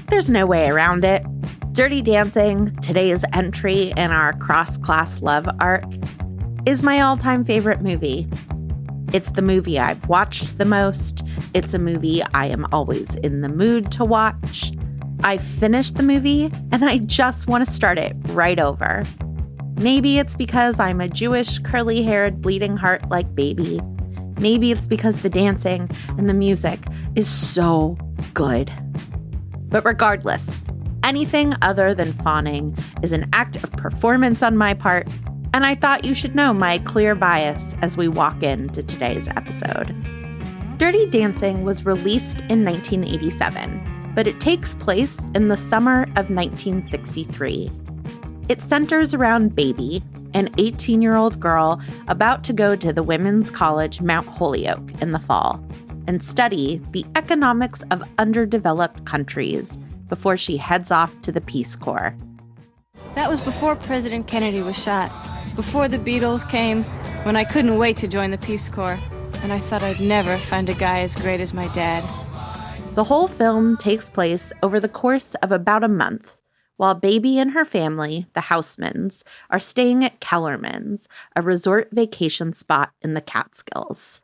There's no way around it. Dirty Dancing, today's entry in our cross-class love arc, is my all-time favorite movie. It's the movie I've watched the most. It's a movie I am always in the mood to watch. I finished the movie, and I just want to start it right over. Maybe it's because I'm a Jewish, curly-haired, bleeding heart like Baby. Maybe it's because the dancing and the music is so good. But regardless, anything other than fawning is an act of performance on my part, and I thought you should know my clear bias as we walk into today's episode. Dirty Dancing was released in 1987, but it takes place in the summer of 1963. It centers around Baby, an 18-year-old girl about to go to the Women's College Mount Holyoke in the fall and study the economics of underdeveloped countries before she heads off to the Peace Corps. That was before President Kennedy was shot, before the Beatles came, when I couldn't wait to join the Peace Corps, and I thought I'd never find a guy as great as my dad. The whole film takes place over the course of about a month, while Baby and her family, the Housemans, are staying at Kellerman's, a resort vacation spot in the Catskills.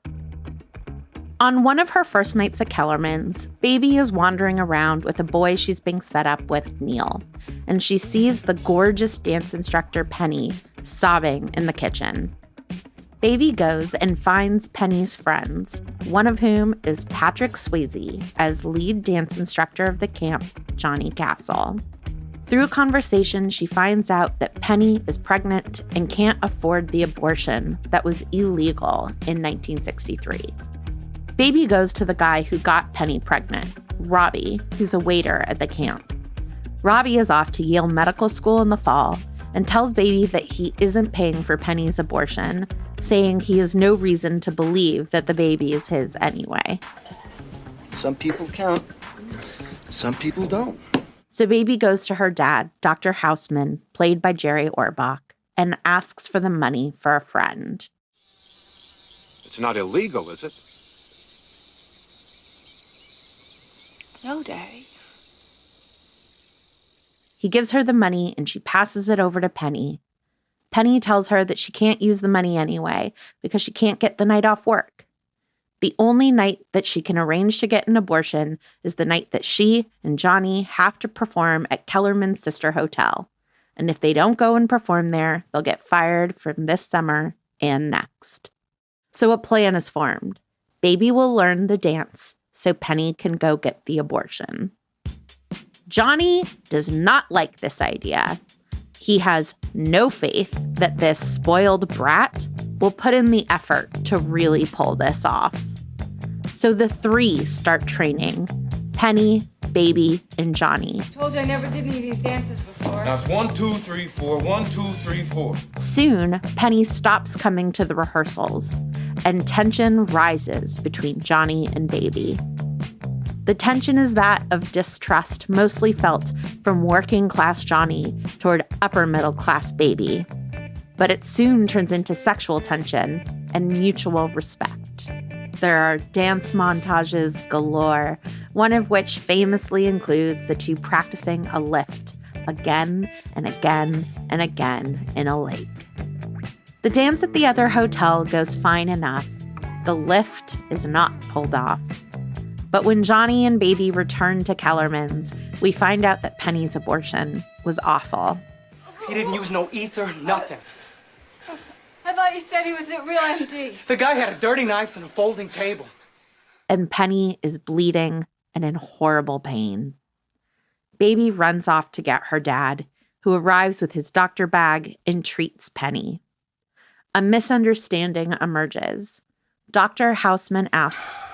On one of her first nights at Kellerman's, Baby is wandering around with a boy she's being set up with, Neil, and she sees the gorgeous dance instructor, Penny, sobbing in the kitchen. Baby goes and finds Penny's friends, one of whom is Patrick Swayze as lead dance instructor of the camp, Johnny Castle. Through conversation, she finds out that Penny is pregnant and can't afford the abortion that was illegal in 1963. Baby goes to the guy who got Penny pregnant, Robbie, who's a waiter at the camp. Robbie is off to Yale Medical School in the fall and tells Baby that he isn't paying for Penny's abortion, saying he has no reason to believe that the baby is his anyway. Some people count, some people don't. So Baby goes to her dad, Dr. Houseman, played by Jerry Orbach, and asks for the money for a friend. It's not illegal, is it? No, Daddy. He gives her the money and she passes it over to Penny. Penny tells her that she can't use the money anyway because she can't get the night off work. The only night that she can arrange to get an abortion is the night that she and Johnny have to perform at Kellerman's sister hotel. And if they don't go and perform there, they'll get fired from this summer and next. So a plan is formed. Baby will learn the dance so Penny can go get the abortion. Johnny does not like this idea. He has no faith that this spoiled brat will put in the effort to really pull this off. So the three start training: Penny, Baby, and Johnny. I told you I never did any of these dances before. Now it's 1, 2, 3, 4, 1, 2, 3, 4. Soon, Penny stops coming to the rehearsals, and tension rises between Johnny and Baby. The tension is that of distrust mostly felt from working-class Johnny toward upper-middle-class Baby. But it soon turns into sexual tension and mutual respect. There are dance montages galore, one of which famously includes the two practicing a lift again and again and again in a lake. The dance at the other hotel goes fine enough. The lift is not pulled off. But when Johnny and Baby return to Kellerman's, we find out that Penny's abortion was awful. He didn't use no ether, nothing. I thought you said he was at Real MD. The guy had a dirty knife and a folding table. And Penny is bleeding and in horrible pain. Baby runs off to get her dad, who arrives with his doctor bag and treats Penny. A misunderstanding emerges. Dr. Houseman asks,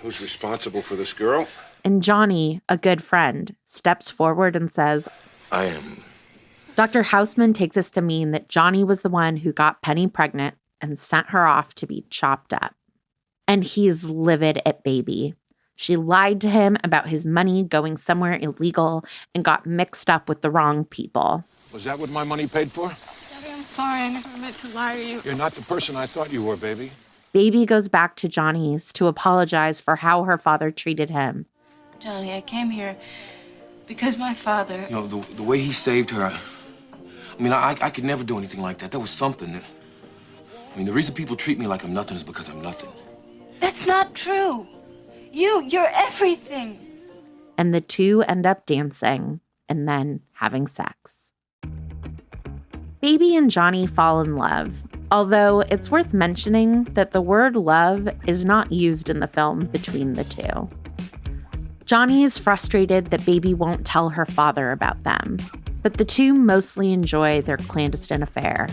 Who's responsible for this girl? and Johnny, a good friend, steps forward and says, I am. Dr. Houseman takes this to mean that Johnny was the one who got Penny pregnant and sent her off to be chopped up. And he's livid at Baby. She lied to him about his money going somewhere illegal and got mixed up with the wrong people. Was that what my money paid for? Daddy, I'm sorry. I never meant to lie to you. You're not the person I thought you were, baby. Baby goes back to Johnny's to apologize for how her father treated him. Johnny, I came here Because my father... You know, the way he saved her, I mean, I could never do anything like that. That was something. I mean, the reason people treat me like I'm nothing is because I'm nothing. That's not true. You're everything. And the two end up dancing and then having sex. Baby and Johnny fall in love, although it's worth mentioning that the word love is not used in the film between the two. Johnny is frustrated that Baby won't tell her father about them, but the two mostly enjoy their clandestine affair.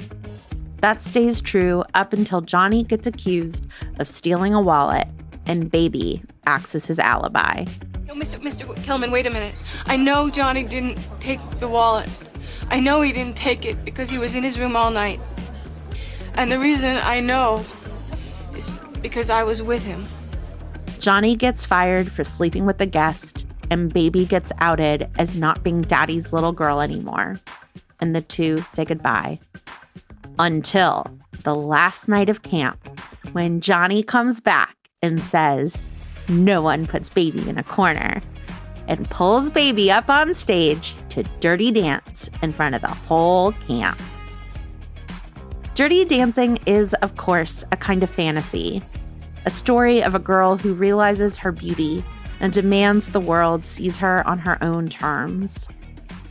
That stays true up until Johnny gets accused of stealing a wallet and Baby acts as his alibi. No, Mr. Kelman, wait a minute. I know Johnny didn't take the wallet. I know he didn't take it because he was in his room all night. And the reason I know is because I was with him. Johnny gets fired for sleeping with the guest, and Baby gets outed as not being Daddy's little girl anymore. And the two say goodbye. Until the last night of camp, when Johnny comes back and says, "No one puts Baby in a corner," and pulls Baby up on stage to Dirty Dance in front of the whole camp. Dirty Dancing is, of course, a kind of fantasy, a story of a girl who realizes her beauty and demands the world sees her on her own terms.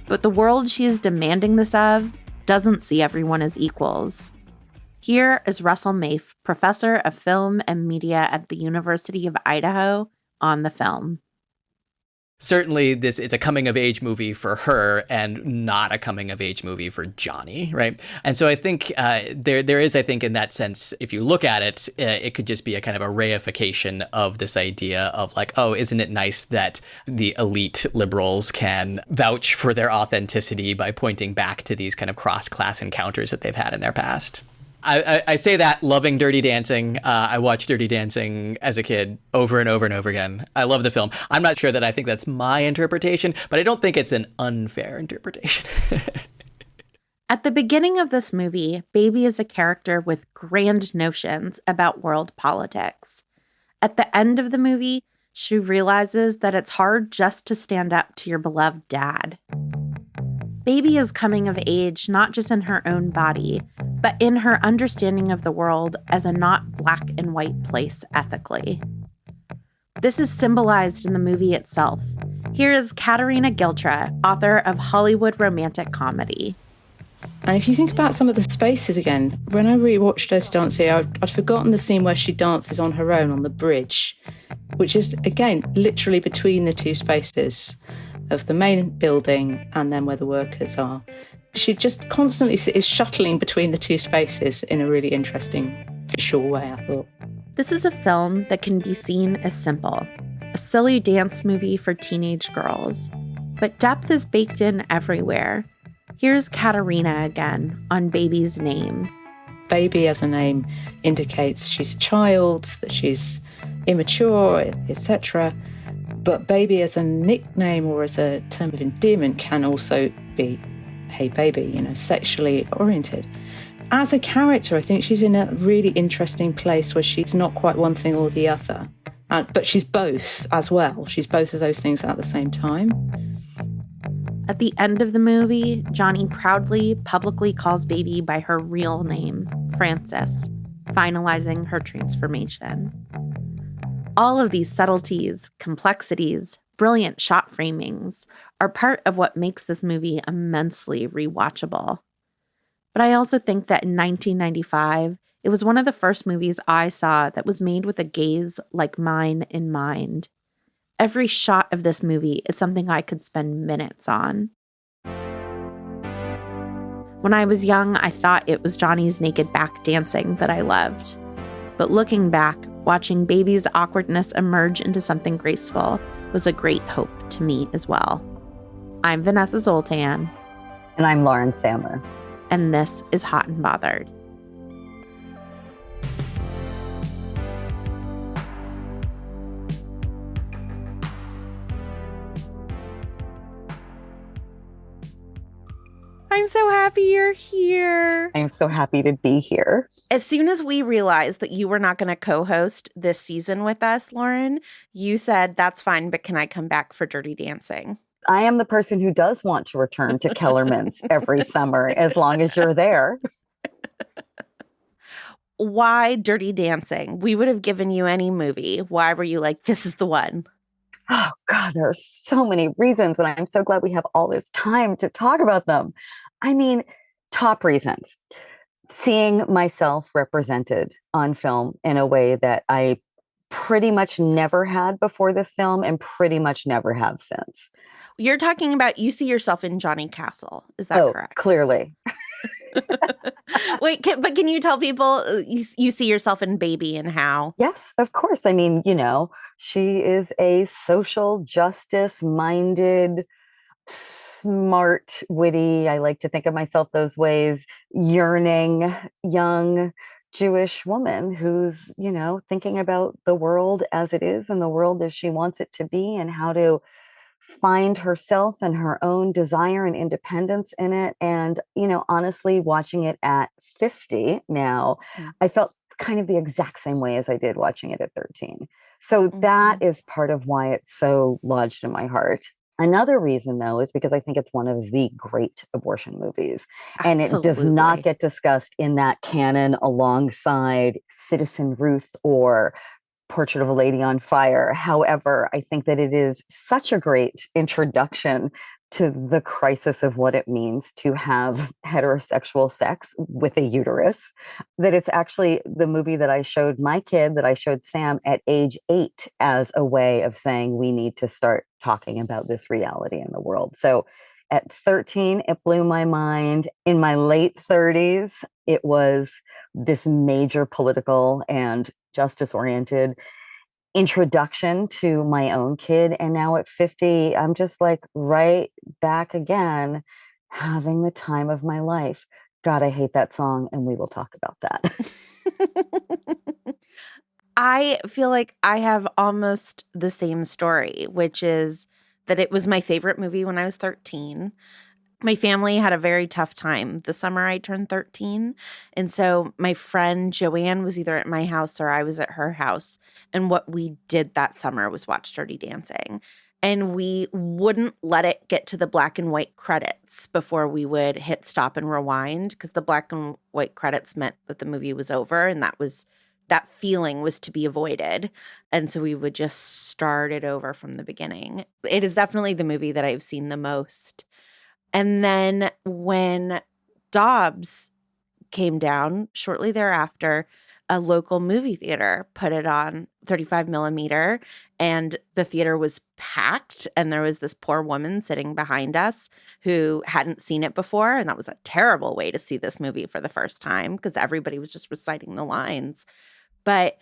But the world she is demanding this of doesn't see everyone as equals. Here is Russell Mafe, professor of film and media at the University of Idaho, on the film. Certainly, this is a coming-of-age movie for her and not a coming-of-age movie for Johnny, right? And so I think there is, I think, in that sense, if you look at it, it could just be a kind of a reification of this idea of like, oh, isn't it nice that the elite liberals can vouch for their authenticity by pointing back to these kind of cross-class encounters that they've had in their past? I say that loving Dirty Dancing. I watched Dirty Dancing as a kid over and over and over again. I love the film. I'm not sure that I think that's my interpretation, but I don't think it's an unfair interpretation. At the beginning of this movie, Baby is a character with grand notions about world politics. At the end of the movie, she realizes that it's hard just to stand up to your beloved dad. Baby is coming of age not just in her own body, but in her understanding of the world as a not black and white place ethically. This is symbolized in the movie itself. Here is Katerina Giltra, author of Hollywood romantic comedy. And if you think about some of the spaces again, when I rewatched Dirty Dancing, I'd forgotten the scene where she dances on her own on the bridge, which is, again, literally between the two spaces of the main building and then where the workers are. She just constantly is shuttling between the two spaces in a really interesting visual way, I thought. This is a film that can be seen as simple, a silly dance movie for teenage girls. But depth is baked in everywhere. Here's Katerina again on Baby's name. Baby as a name indicates she's a child, that she's immature, etc. But Baby as a nickname or as a term of endearment can also be, hey baby, sexually oriented. As a character, I think she's in a really interesting place where she's not quite one thing or the other. But she's both as well. She's both of those things at the same time. At the end of the movie, Johnny proudly, publicly calls Baby by her real name, Frances, finalizing her transformation. All of these subtleties, complexities, brilliant shot framings are part of what makes this movie immensely rewatchable. But I also think that in 1995, it was one of the first movies I saw that was made with a gaze like mine in mind. Every shot of this movie is something I could spend minutes on. When I was young, I thought it was Johnny's naked back dancing that I loved. But looking back, watching Baby's awkwardness emerge into something graceful was a great hope to me as well. I'm Vanessa Zoltan. And I'm Lauren Sandler. And this is Hot and Bothered. I'm so happy you're here. I'm so happy to be here. As soon as we realized that you were not going to co-host this season with us, Lauren, you said, that's fine, but can I come back for Dirty Dancing? I am the person who does want to return to Kellerman's every summer as long as you're there. Why Dirty Dancing? We would have given you any movie. Why were you like, this is the one? Oh, God, there are so many reasons. And I'm so glad we have all this time to talk about them. I mean, top reasons. Seeing myself represented on film in a way that I pretty much never had before this film and pretty much never have since. You're talking about you see yourself in Johnny Castle. Is that correct? Clearly. Wait, but can you tell people you see yourself in Baby and how? Yes, of course. I mean, she is a social justice minded, smart, witty, I like to think of myself those ways, yearning, young Jewish woman who's, thinking about the world as it is and the world as she wants it to be and how to find herself and her own desire and independence in it. And, honestly, watching it at 50 now, I felt kind of the exact same way as I did watching it at 13. So that is part of why it's so lodged in my heart. Another reason, though, is because I think it's one of the great abortion movies. And it does not get discussed in that canon alongside Citizen Ruth or Portrait of a Lady on Fire. However, I think that it is such a great introduction to the crisis of what it means to have heterosexual sex with a uterus, that it's actually the movie that I showed my kid, that I showed Sam at age 8 as a way of saying we need to start talking about this reality in the world. So at 13, it blew my mind. In my late 30s, it was this major political and justice-oriented introduction to my own kid. And now at 50, I'm just like right back again, having the time of my life. God, I hate that song, and we will talk about that. I feel like I have almost the same story, which is that it was my favorite movie when I was 13. My family had a very tough time the summer I turned 13. And so my friend Joanne was either at my house or I was at her house. And what we did that summer was watch Dirty Dancing. And we wouldn't let it get to the black and white credits before we would hit stop and rewind, because the black and white credits meant that the movie was over, and that feeling was to be avoided. And so we would just start it over from the beginning. It is definitely the movie that I've seen the most. And then when Dobbs came down shortly thereafter, a local movie theater put it on 35 millimeter, and the theater was packed. And there was this poor woman sitting behind us who hadn't seen it before. And that was a terrible way to see this movie for the first time, because everybody was just reciting the lines. But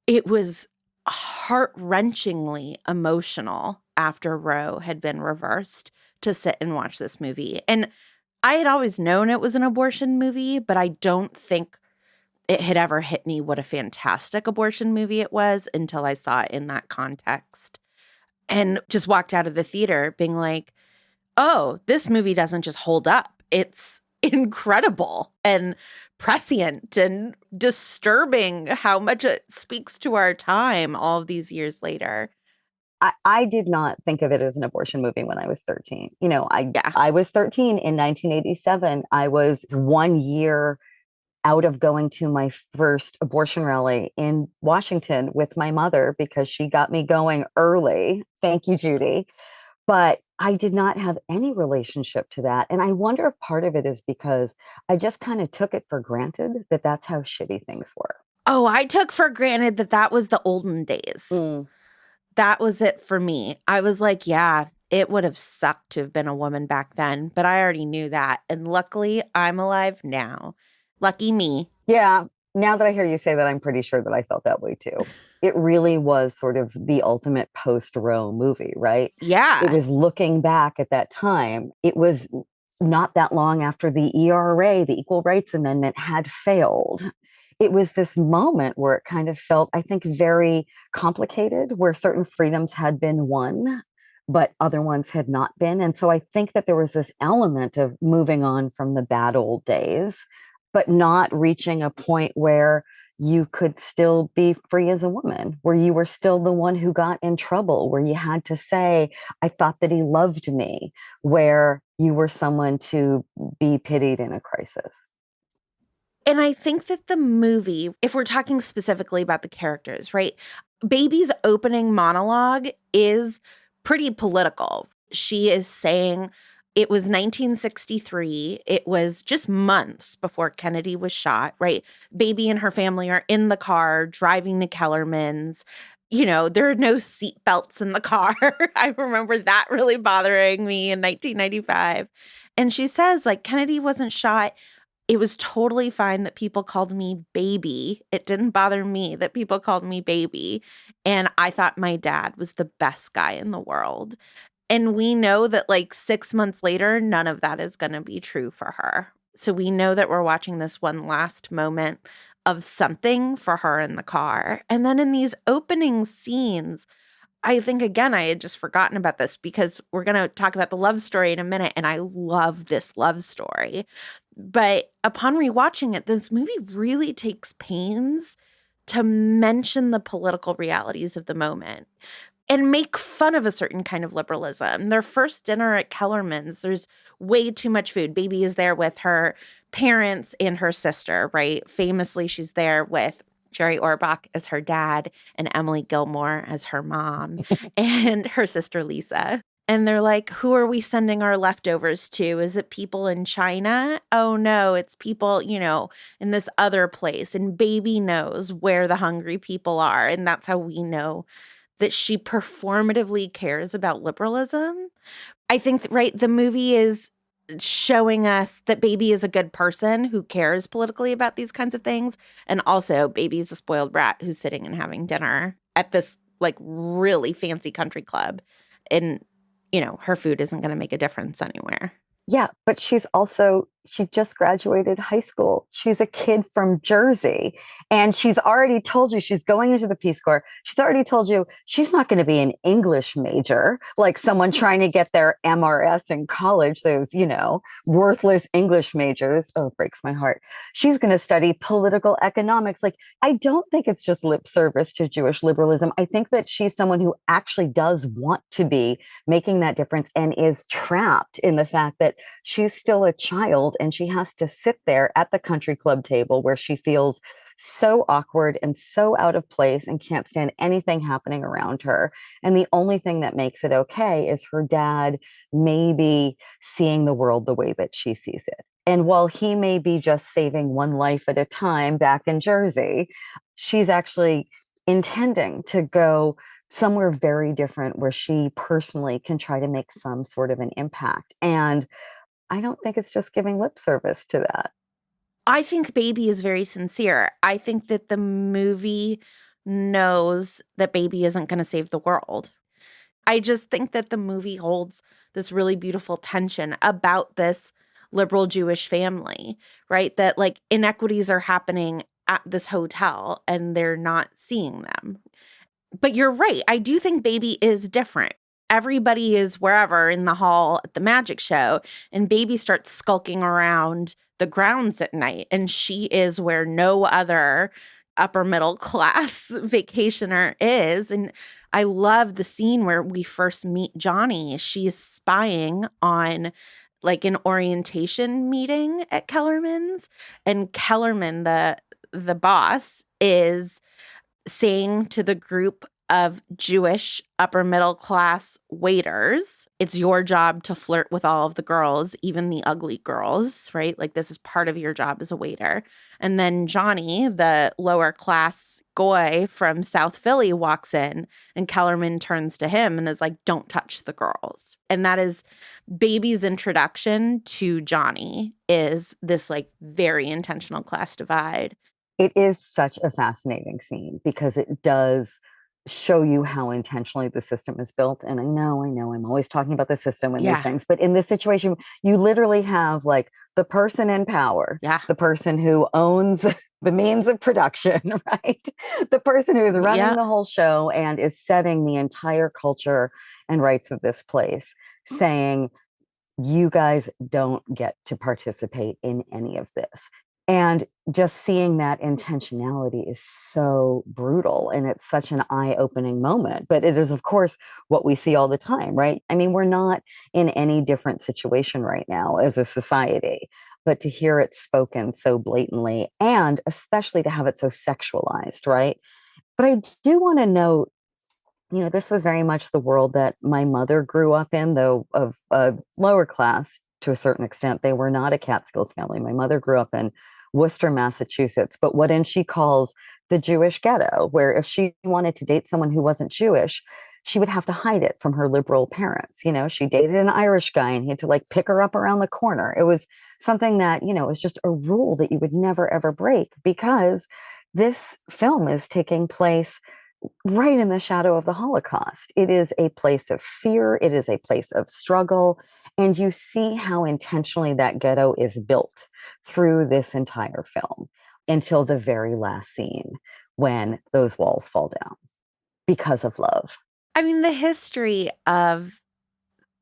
it was heart-wrenchingly emotional after Roe had been reversed to sit and watch this movie. And I had always known it was an abortion movie, but I don't think it had ever hit me what a fantastic abortion movie it was until I saw it in that context. And just walked out of the theater being like, oh, this movie doesn't just hold up. It's incredible and prescient and disturbing how much it speaks to our time all of these years later. I did not think of it as an abortion movie when I was 13. I was 13 in 1987. I was 1 year out of going to my first abortion rally in Washington with my mother because she got me going early. Thank you, Judy. But I did not have any relationship to that. And I wonder if part of it is because I just kind of took it for granted that that's how shitty things were. Oh, I took for granted that was the olden days. That was it for me. I was like, yeah, it would have sucked to have been a woman back then, but I already knew that. And luckily, I'm alive now. Lucky me. Yeah. Now that I hear you say that, I'm pretty sure that I felt that way too. It really was sort of the ultimate post-Roe movie, right? Yeah. It was looking back at that time. It was not that long after the ERA, the Equal Rights Amendment, had failed. It was this moment where it kind of felt, I think, very complicated, where certain freedoms had been won, but other ones had not been. And so I think that there was this element of moving on from the bad old days, but not reaching a point where you could still be free as a woman, where you were still the one who got in trouble, where you had to say, I thought that he loved me, where you were someone to be pitied in a crisis. And I think that the movie, if we're talking specifically about the characters, right? Baby's opening monologue is pretty political. She is saying it was 1963. It was just months before Kennedy was shot, right? Baby and her family are in the car driving to Kellerman's. You know, there are no seat belts in the car. I remember that really bothering me in 1995. And she says, like, Kennedy wasn't shot. It was totally fine that people called me baby. It didn't bother me that people called me baby. And I thought my dad was the best guy in the world. And we know that like 6 months later, none of that is going to be true for her. So we know that we're watching this one last moment of something for her in the car. And then in these opening scenes, I think, again, I had just forgotten about this because we're going to talk about the love story in a minute. And I love this love story. But upon rewatching it, this movie really takes pains to mention the political realities of the moment and make fun of a certain kind of liberalism. Their first dinner at Kellerman's, there's way too much food. Baby is there with her parents and her sister, right? Famously, she's there with Jerry Orbach as her dad and Emily Gilmore as her mom and her sister Lisa. And they're like, who are we sending our leftovers to? Is it people in China? Oh, no, it's people, you know, in this other place. And Baby knows where the hungry people are. And that's how we know that she performatively cares about liberalism. I think, right, the movie is showing us that Baby is a good person who cares politically about these kinds of things. And also, Baby is a spoiled brat who's sitting and having dinner at this, like, really fancy country club. And you know, her food isn't going to make a difference anywhere. Yeah, but she just graduated high school. She's a kid from Jersey, and she's already told you she's going into the Peace Corps. She's already told you she's not going to be an English major, like someone trying to get their MRS in college, those, you know, worthless English majors. Oh, it breaks my heart. She's going to study political economics. Like, I don't think it's just lip service to Jewish liberalism. I think that she's someone who actually does want to be making that difference and is trapped in the fact that she's still a child and she has to sit there at the country club table where she feels so awkward and so out of place and can't stand anything happening around her. And the only thing that makes it okay is her dad maybe seeing the world the way that she sees it. And while he may be just saving one life at a time back in Jersey, she's actually intending to go somewhere very different where she personally can try to make some sort of an impact. And I don't think it's just giving lip service to that. I think Baby is very sincere. I think that the movie knows that Baby isn't going to save the world. I just think that the movie holds this really beautiful tension about this liberal Jewish family, right? That like inequities are happening at this hotel and they're not seeing them. But you're right. I do think Baby is different. Everybody is wherever in the hall at the magic show, and Baby starts skulking around the grounds at night. And she is where no other upper middle class vacationer is. And I love the scene where we first meet Johnny. She's spying on like an orientation meeting at Kellerman's, and Kellerman, the boss, is saying to the group of Jewish upper middle class waiters, it's your job to flirt with all of the girls, even the ugly girls, right? Like this is part of your job as a waiter. And then Johnny, the lower class goy from South Philly, walks in and Kellerman turns to him and is like, don't touch the girls. And that is Baby's introduction to Johnny, is this like very intentional class divide. It is such a fascinating scene because it does show you how intentionally the system is built. And I know, I'm always talking about the system and these things, but in this situation, you literally have like the person in power, the person who owns the means of production, right? The person who is running the whole show and is setting the entire culture and rights of this place, saying, you guys don't get to participate in any of this. And just seeing that intentionality is so brutal, and it's such an eye-opening moment. But it is, of course, what we see all the time, right? I mean, we're not in any different situation right now as a society, but to hear it spoken so blatantly, and especially to have it so sexualized, right? But I do want to note, this was very much the world that my mother grew up in, though of a lower class to a certain extent. They were not a Catskills family. My mother grew up in Worcester, Massachusetts, but what she calls the Jewish ghetto, where if she wanted to date someone who wasn't Jewish, she would have to hide it from her liberal parents. She dated an Irish guy and he had to like pick her up around the corner. It was something that, it was just a rule that you would never, ever break, because this film is taking place right in the shadow of the Holocaust. It is a place of fear. It is a place of struggle. And you see how intentionally that ghetto is built through this entire film until the very last scene when those walls fall down because of love. I mean, the history of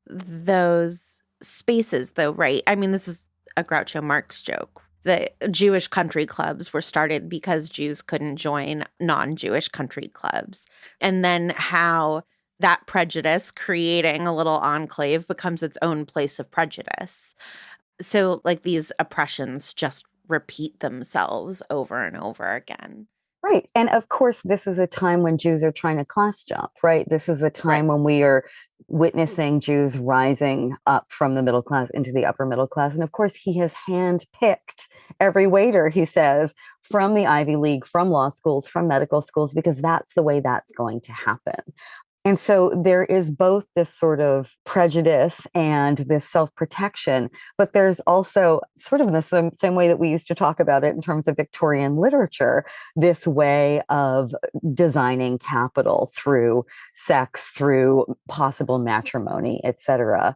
those spaces, though, right? I mean, this is a Groucho Marx joke. The Jewish country clubs were started because Jews couldn't join non-Jewish country clubs. And then how that prejudice, creating a little enclave, becomes its own place of prejudice. So, like, these oppressions just repeat themselves over and over again. Right. And of course, this is a time when Jews are trying to class jump, right? This is a time when we are witnessing Jews rising up from the middle class into the upper middle class. And of course, he has handpicked every waiter, he says, from the Ivy League, from law schools, from medical schools, because that's the way that's going to happen. And so there is both this sort of prejudice and this self-protection, but there's also sort of the same way that we used to talk about it in terms of Victorian literature, this way of designing capital through sex, through possible matrimony, etc.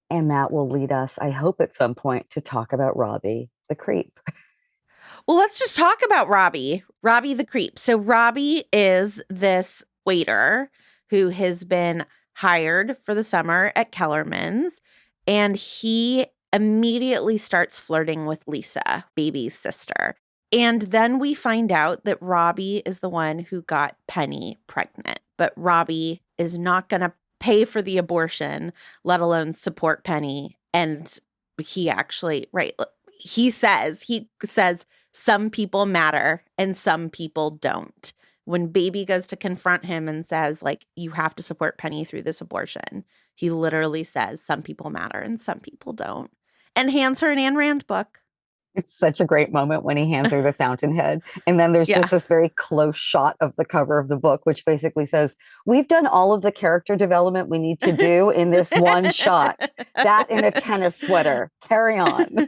And that will lead us, I hope at some point, to talk about Robbie the creep. Well, let's just talk about Robbie the creep. So Robbie is this waiter who has been hired for the summer at Kellerman's, and he immediately starts flirting with Lisa, Baby's sister. And then we find out that Robbie is the one who got Penny pregnant, but Robbie is not going to pay for the abortion, let alone support Penny. And he actually, he says, some people matter and some people don't. When Baby goes to confront him and says, like, you have to support Penny through this abortion, he literally says, some people matter and some people don't, and hands her an Ayn Rand book. It's such a great moment when he hands her the fountainhead. And then there's just this very close shot of the cover of the book, which basically says, we've done all of the character development we need to do in this one shot. That in a tennis sweater. Carry on.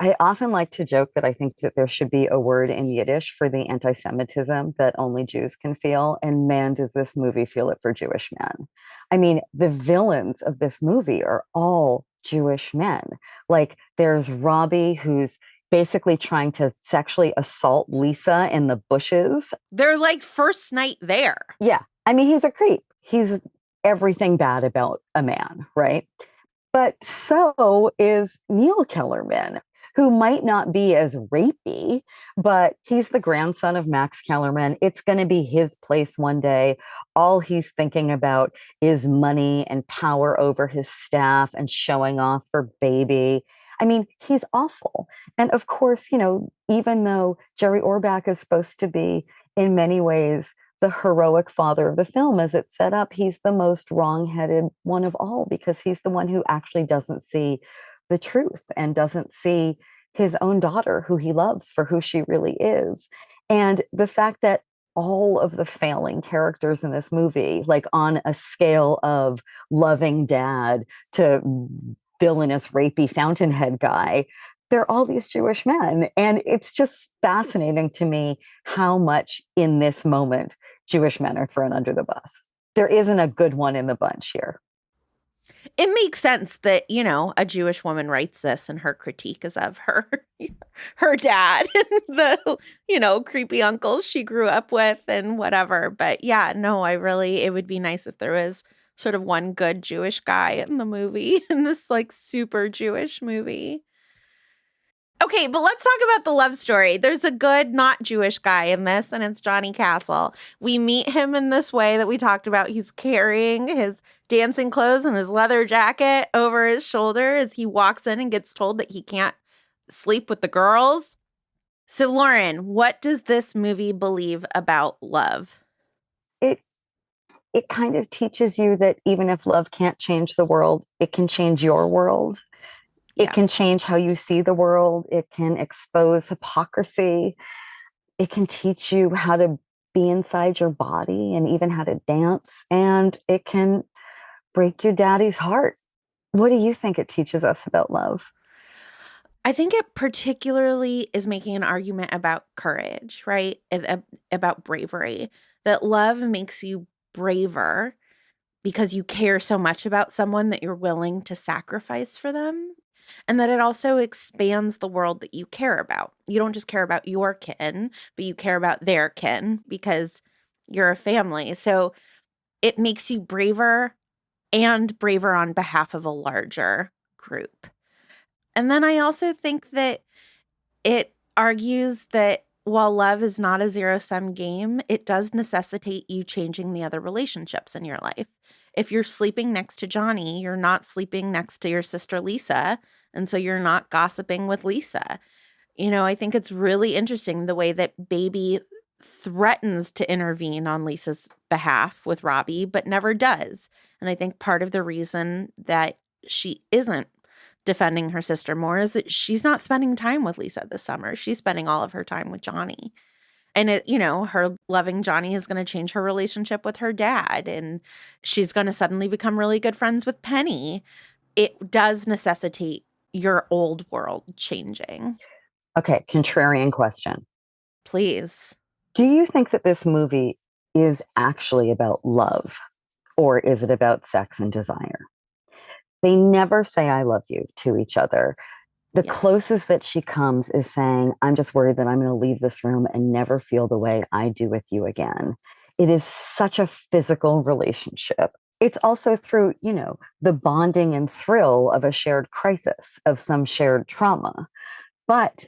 I often like to joke that I think that there should be a word in Yiddish for the anti-Semitism that only Jews can feel. And man, does this movie feel it for Jewish men. I mean, the villains of this movie are all Jewish men. Like, there's Robbie, who's basically trying to sexually assault Lisa in the bushes. They're like first night there. Yeah. I mean, he's a creep. He's everything bad about a man, right? But so is Neil Kellerman, who might not be as rapey, but he's the grandson of Max Kellerman. It's going to be his place one day. All he's thinking about is money and power over his staff and showing off for Baby. I mean, he's awful. And of course, even though Jerry Orbach is supposed to be, in many ways, the heroic father of the film, as it's set up, he's the most wrong-headed one of all, because he's the one who actually doesn't see the truth and doesn't see his own daughter, who he loves for who she really is. And the fact that all of the failing characters in this movie, like on a scale of loving dad to villainous rapey fountainhead guy, they're all these Jewish men. And it's just fascinating to me how much in this moment Jewish men are thrown under the bus. There isn't a good one in the bunch here. It makes sense that, a Jewish woman writes this and her critique is of her dad and the, creepy uncles she grew up with and whatever. But yeah, no, it would be nice if there was sort of one good Jewish guy in the movie, in this like super Jewish movie. Okay, but let's talk about the love story. There's a good, not Jewish guy in this, and it's Johnny Castle. We meet him in this way that we talked about. He's carrying his dancing clothes and his leather jacket over his shoulder as he walks in and gets told that he can't sleep with the girls. So, Lauren, what does this movie believe about love? It kind of teaches you that even if love can't change the world, it can change your world. It can change how you see the world. It can expose hypocrisy. It can teach you how to be inside your body and even how to dance. And it can break your daddy's heart. What do you think it teaches us about love? I think it particularly is making an argument about courage, right? And about bravery. That love makes you braver because you care so much about someone that you're willing to sacrifice for them. And that it also expands the world that you care about. You don't just care about your kin, but you care about their kin because you're a family. So it makes you braver and braver on behalf of a larger group. And then I also think that it argues that while love is not a zero-sum game, it does necessitate you changing the other relationships in your life. If you're sleeping next to Johnny, you're not sleeping next to your sister Lisa, and so you're not gossiping with Lisa. I think it's really interesting the way that Baby threatens to intervene on Lisa's behalf with Robbie, but never does. And I think part of the reason that she isn't defending her sister more is that she's not spending time with Lisa this summer. She's spending all of her time with Johnny. And her loving Johnny is going to change her relationship with her dad. And she's going to suddenly become really good friends with Penny. It does necessitate your old world changing. Okay, contrarian question. Please. Do you think that this movie is actually about love, or is it about sex and desire? They never say I love you to each other. The closest that she comes is saying, I'm just worried that I'm going to leave this room and never feel the way I do with you again. It is such a physical relationship. It's also through, the bonding and thrill of a shared crisis, of some shared trauma. But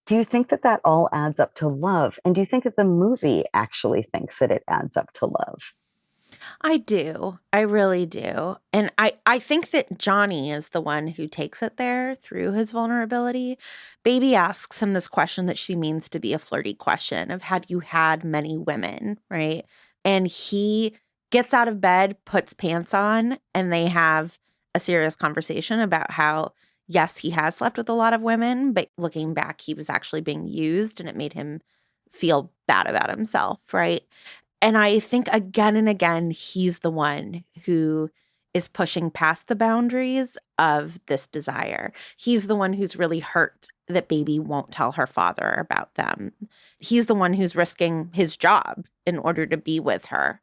do you think that that all adds up to love? And do you think that the movie actually thinks that it adds up to love? I do. I really do. And I think that Johnny is the one who takes it there through his vulnerability. Baby asks him this question that she means to be a flirty question of, had you had many women, right? And he gets out of bed, puts pants on, and they have a serious conversation about how, yes, he has slept with a lot of women, but looking back, he was actually being used and it made him feel bad about himself, right? And I think again and again, he's the one who is pushing past the boundaries of this desire. He's the one who's really hurt that Baby won't tell her father about them. He's the one who's risking his job in order to be with her.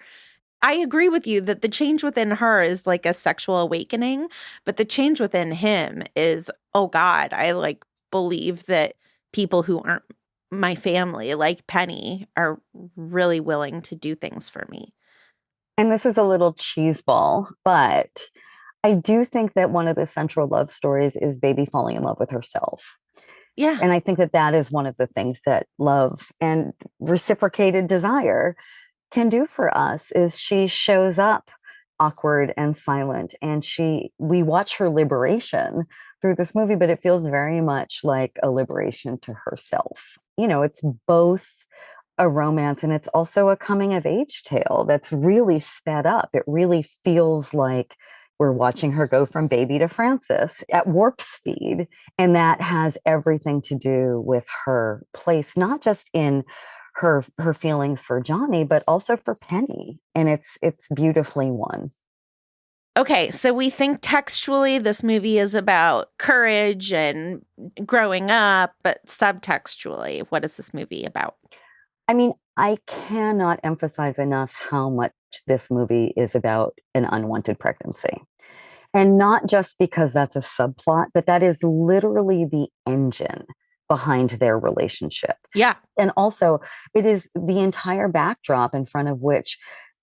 I agree with you that the change within her is like a sexual awakening, but the change within him is, oh God, I believe that people who aren't my family, like Penny, are really willing to do things for me. And this is a little cheeseball, but I do think that one of the central love stories is Baby falling in love with herself. Yeah. And I think that that is one of the things that love and reciprocated desire can do for us, is she shows up awkward and silent, and we watch her liberation through this movie, but it feels very much like a liberation to herself. It's both a romance and it's also a coming of age tale that's really sped up. It really feels like we're watching her go from Baby to Frances at warp speed. And that has everything to do with her place, not just in her feelings for Johnny, but also for Penny. And it's beautifully won. Okay, so we think textually this movie is about courage and growing up, but subtextually, what is this movie about? I mean, I cannot emphasize enough how much this movie is about an unwanted pregnancy. And not just because that's a subplot, but that is literally the engine behind their relationship. Yeah. And also, it is the entire backdrop in front of which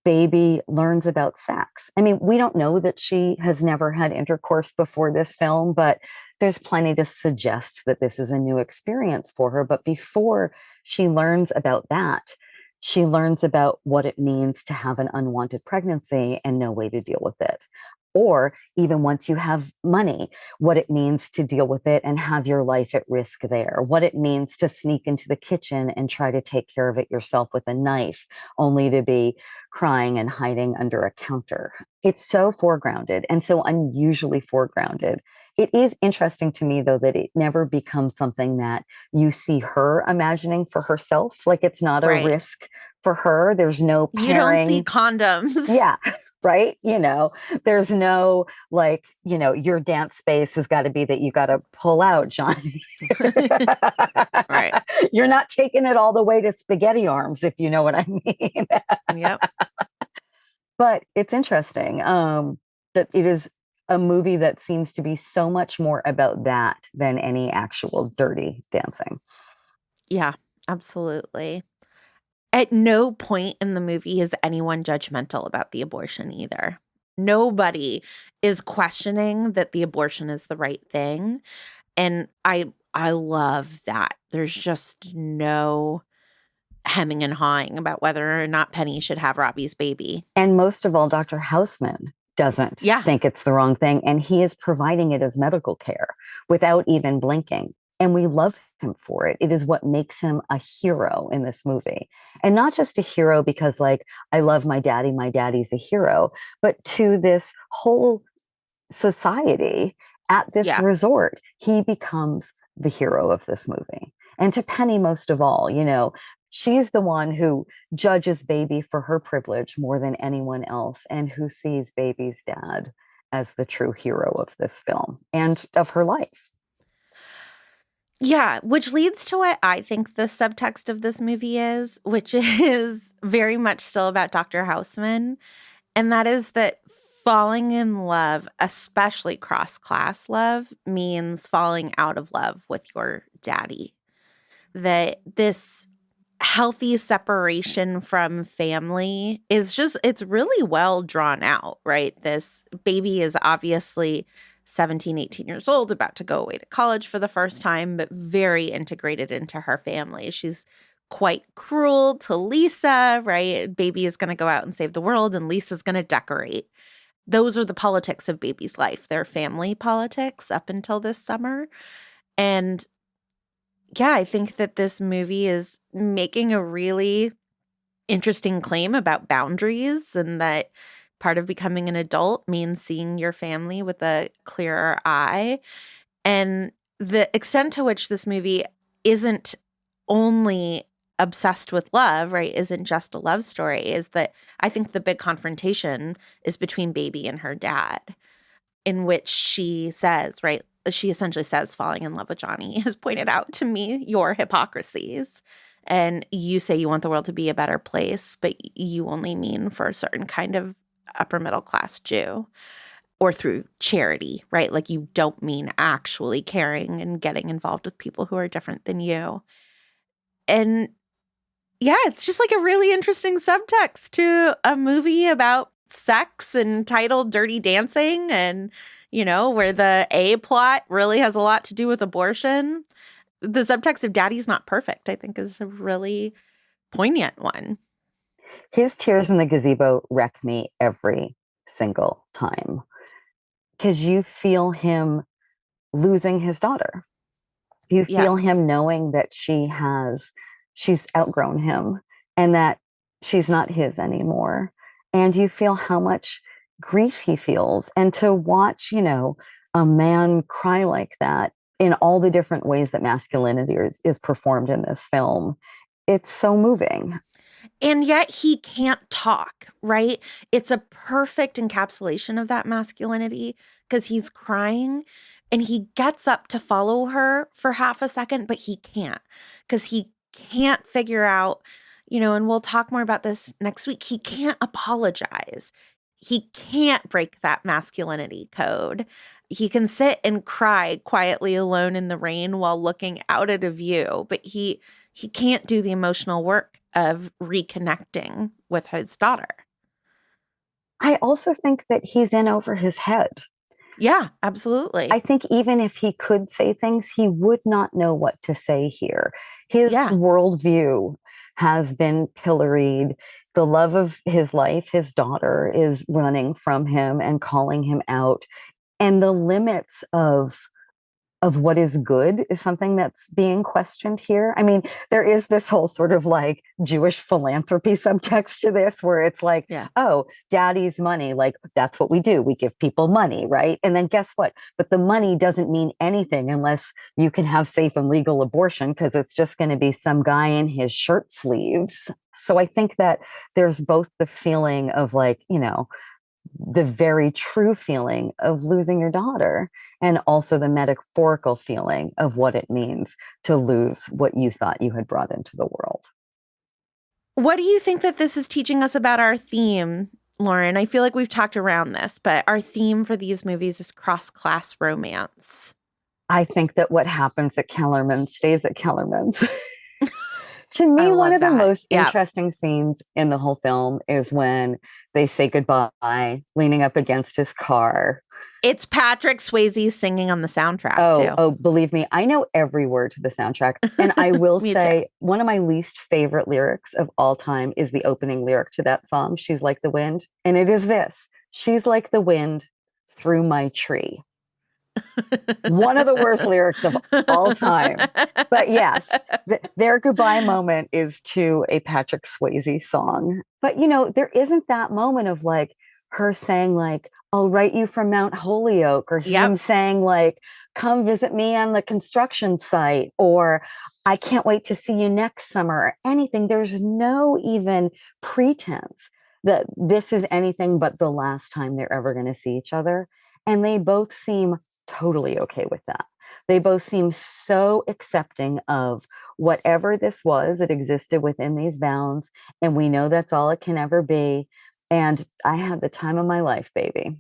Baby learns about sex. I mean, we don't know that she has never had intercourse before this film, but there's plenty to suggest that this is a new experience for her. But before she learns about that, she learns about what it means to have an unwanted pregnancy and no way to deal with it. Or even once you have money, what it means to deal with it and have your life at risk there, what it means to sneak into the kitchen and try to take care of it yourself with a knife, only to be crying and hiding under a counter. It's so foregrounded and so unusually foregrounded. It is interesting to me, though, that it never becomes something that you see her imagining for herself. Like it's not a Right. risk for her. There's no pairing. You don't see condoms. Yeah. Right. There's no like, your dance space has got to be that you got to pull out, Johnny. Right. You're not taking it all the way to spaghetti arms, if you know what I mean. Yep. But it's interesting that it is a movie that seems to be so much more about that than any actual dirty dancing. Yeah, absolutely. At no point in the movie is anyone judgmental about the abortion either. Nobody is questioning that the abortion is the right thing. And I love that. There's just no hemming and hawing about whether or not Penny should have Robbie's baby. And most of all, Dr. Houseman doesn't think it's the wrong thing. And he is providing it as medical care without even blinking. And we love him for it. It is what makes him a hero in this movie. And not just a hero because, like, I love my daddy's a hero, but to this whole society at this resort, he becomes the hero of this movie. And to Penny, most of all, she's the one who judges Baby for her privilege more than anyone else and who sees Baby's dad as the true hero of this film and of her life. Yeah, which leads to what I think the subtext of this movie is, which is very much still about Dr. Houseman. And that is that falling in love, especially cross-class love, means falling out of love with your daddy. That this healthy separation from family is it's really well drawn out, right? This baby is obviously 17, 18 years old, about to go away to college for the first time, but very integrated into her family. She's quite cruel to Lisa, right? Baby is going to go out and save the world, and Lisa's going to decorate. Those are the politics of Baby's life, their family politics up until this summer. And yeah, I think that this movie is making a really interesting claim about boundaries and that part of becoming an adult means seeing your family with a clearer eye. And the extent to which this movie isn't only obsessed with love, right, isn't just a love story, is that I think the big confrontation is between Baby and her dad, in which she says, right, she essentially says, falling in love with Johnny has pointed out to me your hypocrisies. And you say you want the world to be a better place, but you only mean for a certain kind of upper middle class Jew or through charity, right? Like you don't mean actually caring and getting involved with people who are different than you. And yeah, it's just like a really interesting subtext to a movie about sex and titled Dirty Dancing and, where the A plot really has a lot to do with abortion. The subtext of Daddy's Not Perfect, I think, is a really poignant one. His tears in the gazebo wreck me every single time because you feel him losing his daughter. You feel him knowing that she's outgrown him and that she's not his anymore. And you feel how much grief he feels. And to watch, a man cry like that in all the different ways that masculinity is performed in this film, it's so moving. And yet he can't talk, right? It's a perfect encapsulation of that masculinity because he's crying and he gets up to follow her for half a second, but he can't because he can't figure out, and we'll talk more about this next week. He can't apologize. He can't break that masculinity code. He can sit and cry quietly alone in the rain while looking out at a view, but he can't do the emotional work of reconnecting with his daughter. I also think that he's in over his head. Yeah, absolutely. I think even if he could say things, he would not know what to say here. His worldview has been pilloried. The love of his life, his daughter, is running from him and calling him out. And the limits of what is good is something that's being questioned here. I mean, there is this whole sort of like Jewish philanthropy subtext to this where it's like, oh, daddy's money, like that's what we do. We give people money, right? And then guess what? But the money doesn't mean anything unless you can have safe and legal abortion because it's just going to be some guy in his shirt sleeves. So I think that there's both the feeling of like, you know, the very true feeling of losing your daughter and also the metaphorical feeling of what it means to lose what you thought you had brought into the world. What do you think that this is teaching us about our theme, Lauren? I feel like we've talked around this, but our theme for these movies is cross-class romance. I think that what happens at Kellerman stays at Kellerman's. To me, one of the most interesting scenes in the whole film is when they say goodbye, leaning up against his car. It's Patrick Swayze singing on the soundtrack, too. Oh, believe me, I know every word to the soundtrack. And I will say, one of my least favorite lyrics of all time is the opening lyric to that song, She's Like the Wind. And it is this: she's like the wind through my tree. One of the worst lyrics of all time. But yes, their goodbye moment is to a Patrick Swayze song. But, you know, there isn't that moment of like her saying like, I'll write you from Mount Holyoke, or him saying like, come visit me on the construction site, or I can't wait to see you next summer, or anything. There's no even pretense that this is anything but the last time they're ever going to see each other. And they both seem totally okay with that. They both seem so accepting of whatever this was. It existed within these bounds, and we know that's all it can ever be. And I had the time of my life, baby.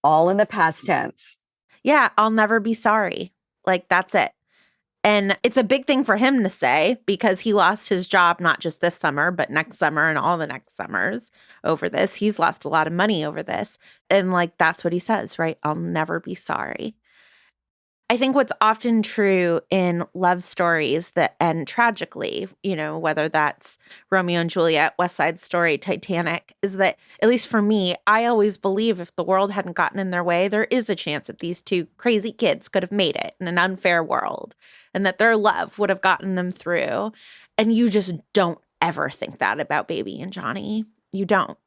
All in the past tense. Yeah, I'll never be sorry. Like, that's it. And it's a big thing for him to say because he lost his job, not just this summer, but next summer and all the next summers over this. He's lost a lot of money over this. And like, that's what he says, right? I'll never be sorry. I think what's often true in love stories that end tragically, you know, whether that's Romeo and Juliet, West Side Story, Titanic, is that, at least for me, I always believe if the world hadn't gotten in their way, there is a chance that these two crazy kids could have made it in an unfair world and that their love would have gotten them through. And you just don't ever think that about Baby and Johnny. You don't.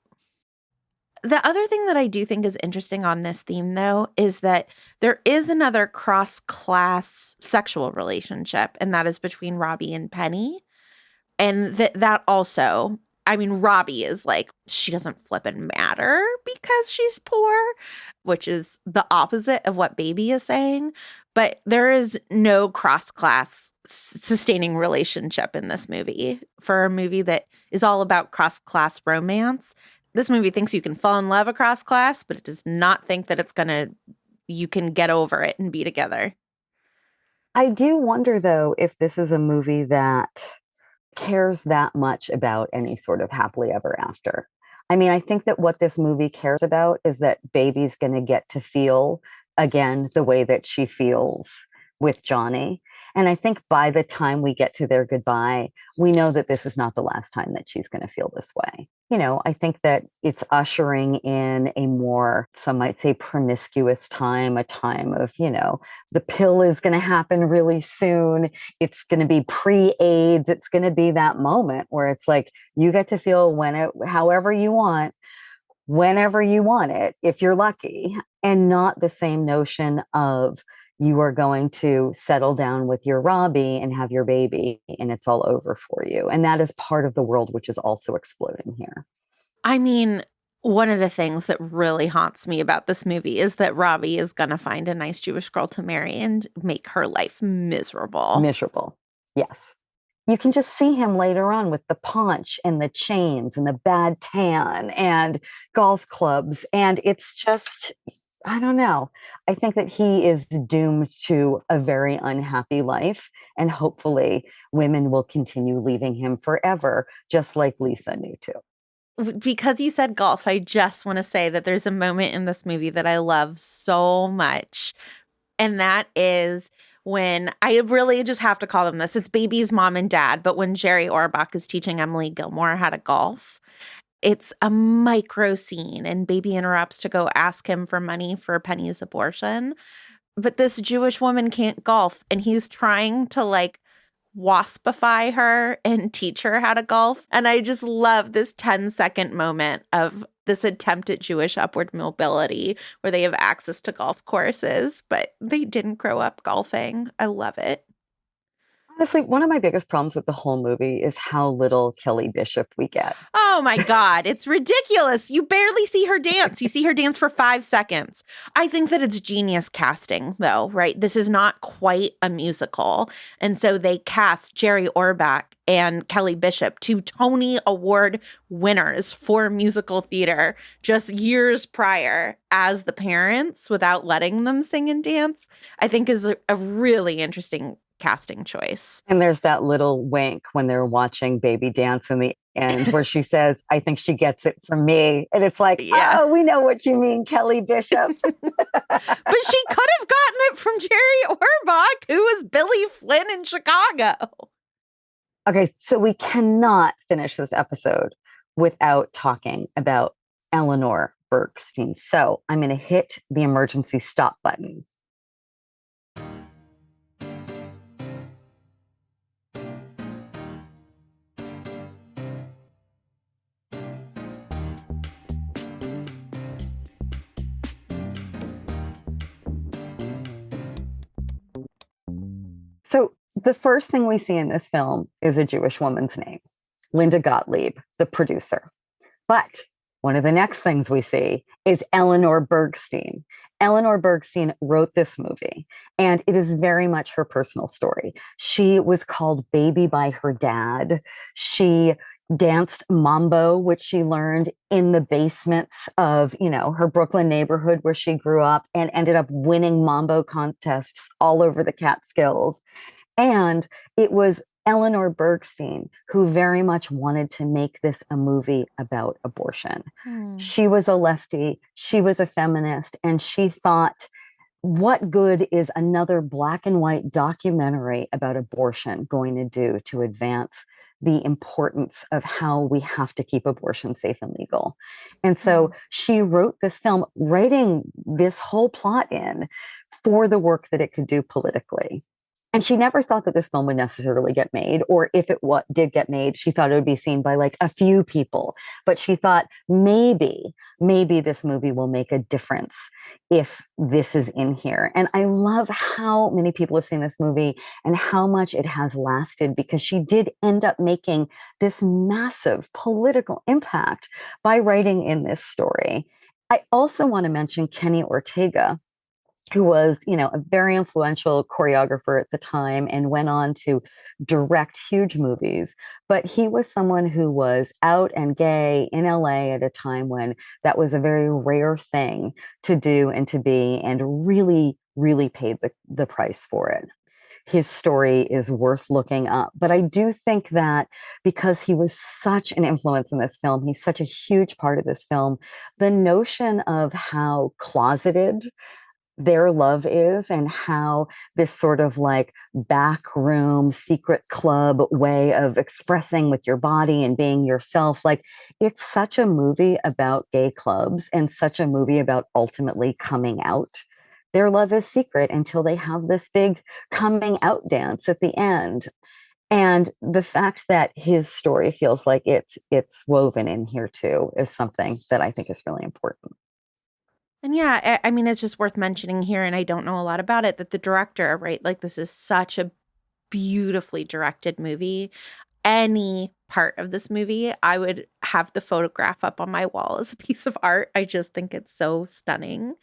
The other thing that I do think is interesting on this theme, though, is that there is another cross-class sexual relationship, and that is between Robbie and Penny. And that also, I mean, Robbie is like, she doesn't flippin' matter because she's poor, which is the opposite of what Baby is saying. But there is no cross-class sustaining relationship in this movie. For a movie that is all about cross-class romance, this movie thinks you can fall in love across class, but it does not think that you can get over it and be together. I do wonder, though, if this is a movie that cares that much about any sort of happily ever after. I mean, I think that what this movie cares about is that Baby's going to get to feel again the way that she feels with Johnny. And I think by the time we get to their goodbye, we know that this is not the last time that she's going to feel this way. You know, I think that it's ushering in a more, some might say, promiscuous time, a time of, you know, the pill is going to happen really soon. It's going to be pre-AIDS. It's going to be that moment where it's like, you get to feel however you want, whenever you want it, if you're lucky, and not the same notion of, you are going to settle down with your Robbie and have your baby and it's all over for you. And that is part of the world which is also exploding here. I mean, one of the things that really haunts me about this movie is that Robbie is going to find a nice Jewish girl to marry and make her life miserable. Miserable. Yes. You can just see him later on with the paunch and the chains and the bad tan and golf clubs. And it's just, I don't know. I think that he is doomed to a very unhappy life, and hopefully women will continue leaving him forever, just like Lisa knew to. Because you said golf, I just want to say that there's a moment in this movie that I love so much. And that is when I really just have to call them this. It's Baby's mom and dad. But when Jerry Orbach is teaching Emily Gilmore how to golf, it's a micro scene. And Baby interrupts to go ask him for money for Penny's abortion. But this Jewish woman can't golf. And he's trying to like waspify her and teach her how to golf. And I just love this 10-second moment of this attempt at Jewish upward mobility where they have access to golf courses, but they didn't grow up golfing. I love it. Honestly, one of my biggest problems with the whole movie is how little Kelly Bishop we get. Oh my God, it's ridiculous. You barely see her dance. You see her dance for 5 seconds. I think that it's genius casting, though, right? This is not quite a musical. And so they cast Jerry Orbach and Kelly Bishop, 2 Tony Award winners for musical theater just years prior, as the parents without letting them sing and dance, I think is a really interesting casting choice. And there's that little wink when they're watching Baby dance in the end where she says, I think she gets it from me. And it's like, oh, we know what you mean, Kelly Bishop. But she could have gotten it from Jerry Orbach, who was Billy Flynn in Chicago. Okay, so we cannot finish this episode without talking about Eleanor Bergstein. So I'm going to hit the emergency stop button. So the first thing we see in this film is a Jewish woman's name, Linda Gottlieb, the producer. But one of the next things we see is Eleanor Bergstein. Eleanor Bergstein wrote this movie, and it is very much her personal story. She was called Baby by her dad. She danced mambo, which she learned in the basements of, her Brooklyn neighborhood where she grew up, and ended up winning mambo contests all over the Catskills. And it was Eleanor Bergstein who very much wanted to make this a movie about abortion. She was a lefty, she was a feminist, and she thought, what good is another black and white documentary about abortion going to do to advance the importance of how we have to keep abortion safe and legal? And so she wrote this film, writing this whole plot in for the work that it could do politically. And she never thought that this film would necessarily get made, or if it did get made, she thought it would be seen by like a few people. But she thought maybe this movie will make a difference if this is in here. And I love how many people have seen this movie and how much it has lasted, because she did end up making this massive political impact by writing in this story. I also want to mention Kenny Ortega, who was, a very influential choreographer at the time and went on to direct huge movies. But he was someone who was out and gay in LA at a time when that was a very rare thing to do and to be, and really, really paid the price for it. His story is worth looking up. But I do think that because he was such an influence in this film, he's such a huge part of this film, the notion of how closeted their love is, and how this sort of like backroom secret club way of expressing with your body and being yourself. Like, it's such a movie about gay clubs and such a movie about ultimately coming out. Their love is secret until they have this big coming out dance at the end. And the fact that his story feels like it's woven in here too is something that I think is really important. And yeah, I mean, it's just worth mentioning here, and I don't know a lot about it, that the director, right? Like, this is such a beautifully directed movie. Any part of this movie, I would have the photograph up on my wall as a piece of art. I just think it's so stunning.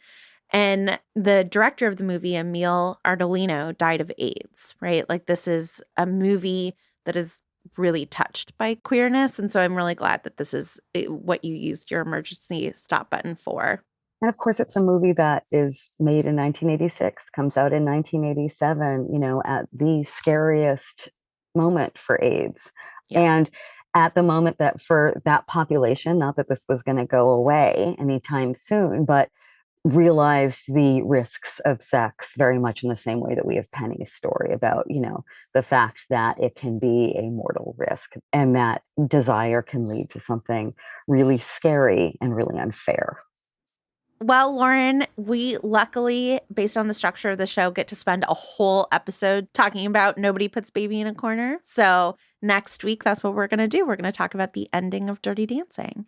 And the director of the movie, Emil Ardolino, died of AIDS, right? Like, this is a movie that is really touched by queerness. And so I'm really glad that this is what you used your emergency stop button for. And of course, it's a movie that is made in 1986, comes out in 1987, at the scariest moment for AIDS. Yeah. And at the moment that for that population, not that this was going to go away anytime soon, but realized the risks of sex very much in the same way that we have Penny's story about, the fact that it can be a mortal risk and that desire can lead to something really scary and really unfair. Well, Lauren, we luckily, based on the structure of the show, get to spend a whole episode talking about Nobody Puts Baby in a Corner. So next week, that's what we're going to do. We're going to talk about the ending of Dirty Dancing.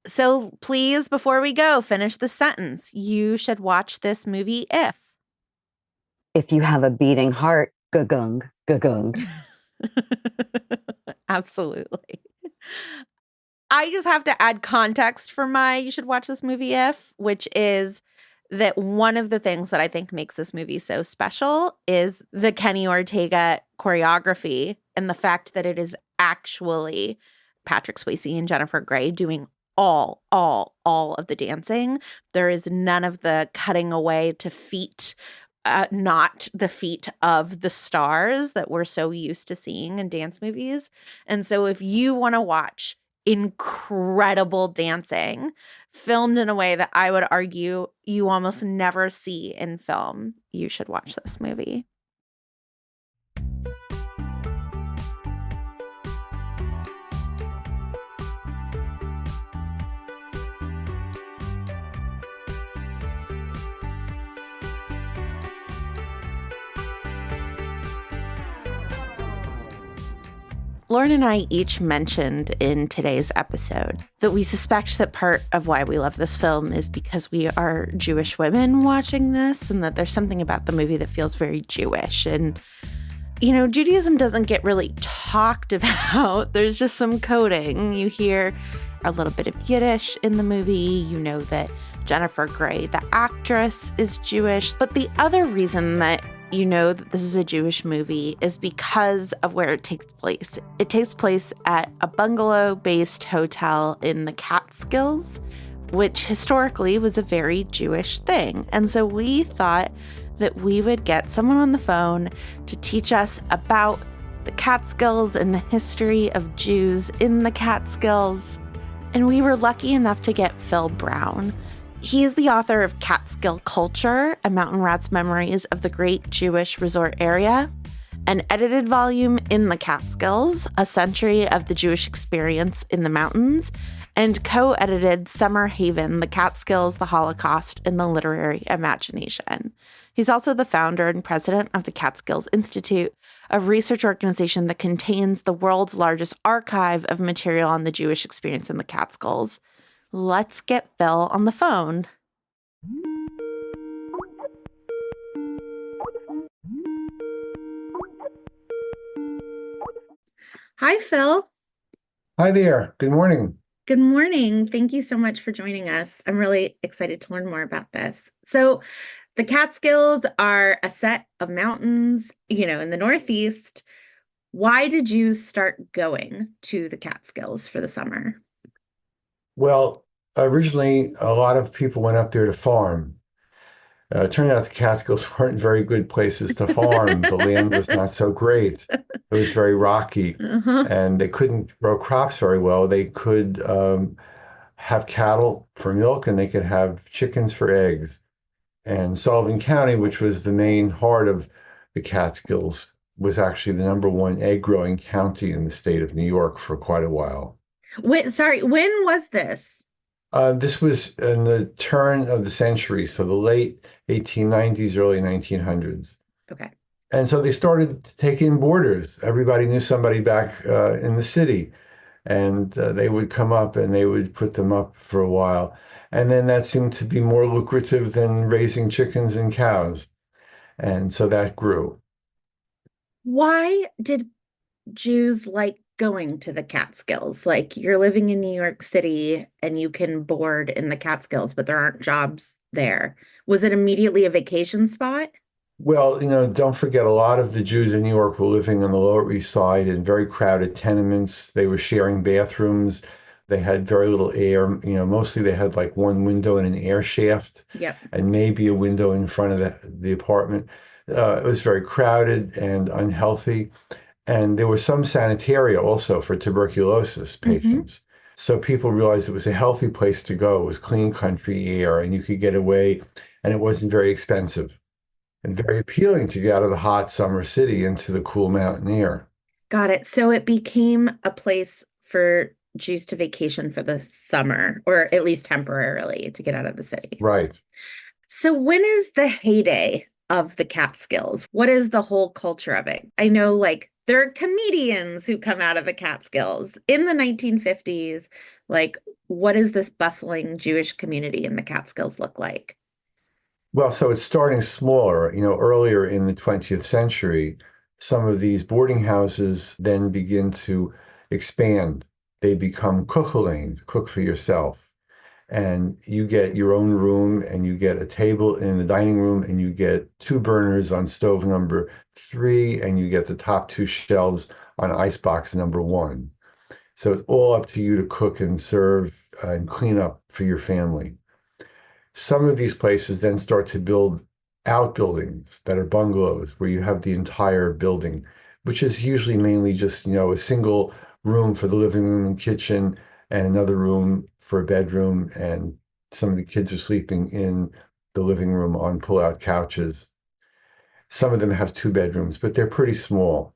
So please, before we go, finish the sentence. You should watch this movie if you have a beating heart, gagung, gagung. Absolutely. I just have to add context for my you should watch this movie which is that one of the things that I think makes this movie so special is the Kenny Ortega choreography and the fact that it is actually Patrick Swayze and Jennifer Grey doing all of the dancing. There is none of the cutting away to feet, not the feet of the stars that we're so used to seeing in dance movies. And so if you want to watch incredible dancing filmed in a way that I would argue you almost never see in film, you should watch this movie. Lauren and I each mentioned in today's episode that we suspect that part of why we love this film is because we are Jewish women watching this, and that there's something about the movie that feels very Jewish. And, Judaism doesn't get really talked about. There's just some coding. You hear a little bit of Yiddish in the movie. You know that Jennifer Grey, the actress, is Jewish. But the other reason that you know that this is a Jewish movie is because of where it takes place. It takes place at a bungalow-based hotel in the Catskills, which historically was a very Jewish thing. And so we thought that we would get someone on the phone to teach us about the Catskills and the history of Jews in the Catskills. And we were lucky enough to get Phil Brown. He is the author of Catskill Culture, A Mountain Rat's Memories of the Great Jewish Resort Area, an edited volume in the Catskills, A Century of the Jewish Experience in the Mountains, and co-edited Summer Haven, The Catskills, the Holocaust, and the Literary Imagination. He's also the founder and president of the Catskills Institute, a research organization that contains the world's largest archive of material on the Jewish experience in the Catskills. Let's get Phil on the phone. Hi, Phil. Hi there. Good morning. Good morning. Thank you so much for joining us. I'm really excited to learn more about this. So the Catskills are a set of mountains, in the Northeast. Why did you start going to the Catskills for the summer? Well, originally, a lot of people went up there to farm. It turned out the Catskills weren't very good places to farm. The land was not so great. It was very rocky, and they couldn't grow crops very well. They could have cattle for milk, and they could have chickens for eggs. And Sullivan County, which was the main heart of the Catskills, was actually the #1 egg-growing county in the state of New York for quite a while. When was this? This was in the turn of the century, so the late 1890s, early 1900s. Okay. And so they started to take in boarders. Everybody knew somebody back in the city, and they would come up and they would put them up for a while. And then that seemed to be more lucrative than raising chickens and cows. And so that grew. Why did Jews like going to the Catskills? Like, you're living in New York City and you can board in the Catskills, but there aren't jobs there. Was it immediately a vacation spot? Well, don't forget, a lot of the Jews in New York were living on the Lower East Side in very crowded tenements. They were sharing bathrooms. They had very little air. Mostly they had like one window and an air shaft, and maybe a window in front of the apartment. It was very crowded and unhealthy. And there was some sanitaria also for tuberculosis patients. So people realized it was a healthy place to go. It was clean country air and you could get away and it wasn't very expensive and very appealing to get out of the hot summer city into the cool mountain air. Got it. So it became a place for Jews to vacation for the summer, or at least temporarily to get out of the city. Right. So when is the heyday of the Catskills? What is the whole culture of it? I know like there are comedians who come out of the Catskills in the 1950s. Like, what does this bustling Jewish community in the Catskills look like? Well, so it's starting smaller. Earlier in the 20th century, some of these boarding houses then begin to expand. They become kuchelanes, cook for yourself. And you get your own room and you get a table in the dining room and you get 2 burners on stove number 3 and you get the top 2 shelves on icebox number 1. So it's all up to you to cook and serve and clean up for your family. Some of these places then start to build outbuildings that are bungalows where you have the entire building, which is usually mainly just, a single room for the living room and kitchen and another room for a bedroom. And some of the kids are sleeping in the living room on pull-out couches. Some of them have 2 bedrooms, but they're pretty small.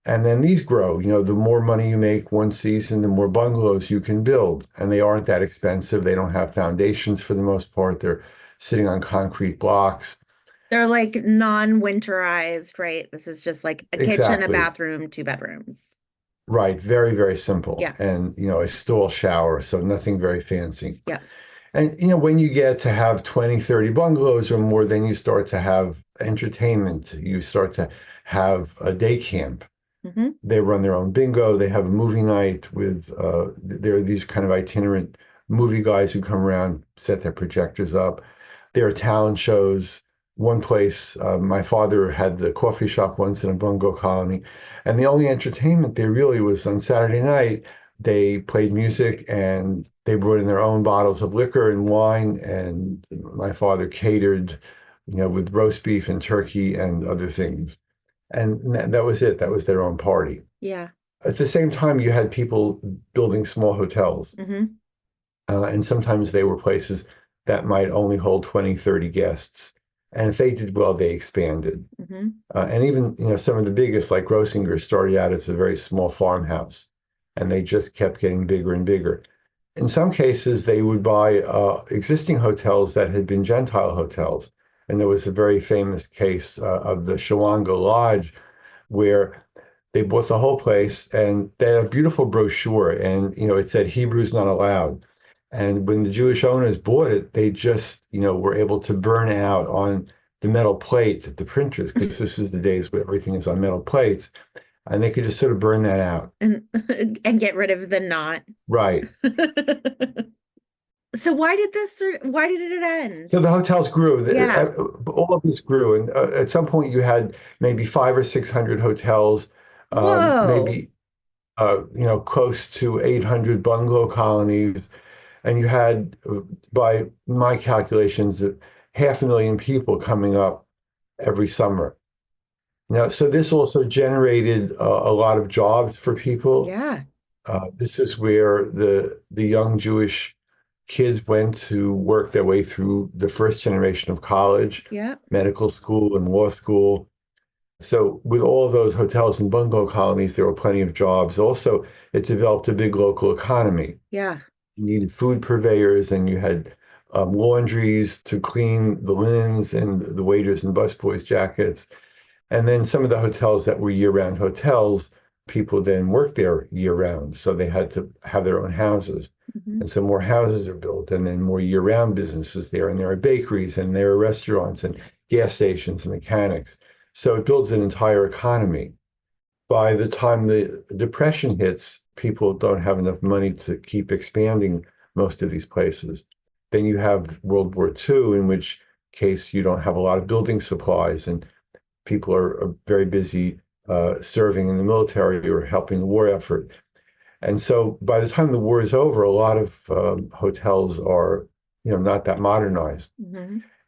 And then these grow, the more money you make one season, the more bungalows you can build. And they aren't that expensive. They don't have foundations for the most part. They're sitting on concrete blocks. They're like non-winterized, right? This is just like a kitchen, a bathroom, 2 bedrooms. Right. Very, very simple. Yeah. And, a stall shower. So nothing very fancy. Yeah. And, when you get to have 20, 30 bungalows or more, then you start to have entertainment. You start to have a day camp. They run their own bingo. They have a movie night with, there are these kind of itinerant movie guys who come around, set their projectors up. There are talent shows. One place, my father had the coffee shop once in a bungalow colony. And the only entertainment there really was on Saturday night. They played music and they brought in their own bottles of liquor and wine. And my father catered, with roast beef and turkey and other things. And that was it. That was their own party. Yeah. At the same time, you had people building small hotels. And sometimes they were places that might only hold 20, 30 guests. And if they did well, they expanded. And even, some of the biggest, like Grossinger's, started out as a very small farmhouse. And they just kept getting bigger and bigger. In some cases, they would buy existing hotels that had been Gentile hotels. And there was a very famous case of the Shawanga Lodge where they bought the whole place and they had a beautiful brochure and, it said Hebrews not allowed. And when the Jewish owners bought it, they just, were able to burn out on the metal plate at the printers because this is the days where everything is on metal plates. And they could just sort of burn that out. And get rid of the knot. Right. So why did it end? So the hotels grew. Yeah. All of this grew. And at some point you had maybe 500 or 600 hotels, maybe, close to 800 bungalow colonies. And you had, by my calculations, 500,000 people coming up every summer. Now, so this also generated a lot of jobs for people. Yeah. This is where the young Jewish kids went to work their way through the first generation of college, medical school and law school. So with all of those hotels and bungalow colonies, there were plenty of jobs. Also, it developed a big local economy. Yeah. You needed food purveyors and you had laundries to clean the linens and the waiters and busboys' jackets. And then some of the hotels that were year-round hotels, people then worked there year-round. So they had to have their own houses. And so more houses are built and then more year-round businesses there. And there are bakeries and there are restaurants and gas stations and mechanics. So it builds an entire economy. By the time the Depression hits, people don't have enough money to keep expanding most of these places. Then you have World War II, in which case you don't have a lot of building supplies and people are very busy serving in the military or helping the war effort. And so by the time the war is over, a lot of hotels are, not that modernized.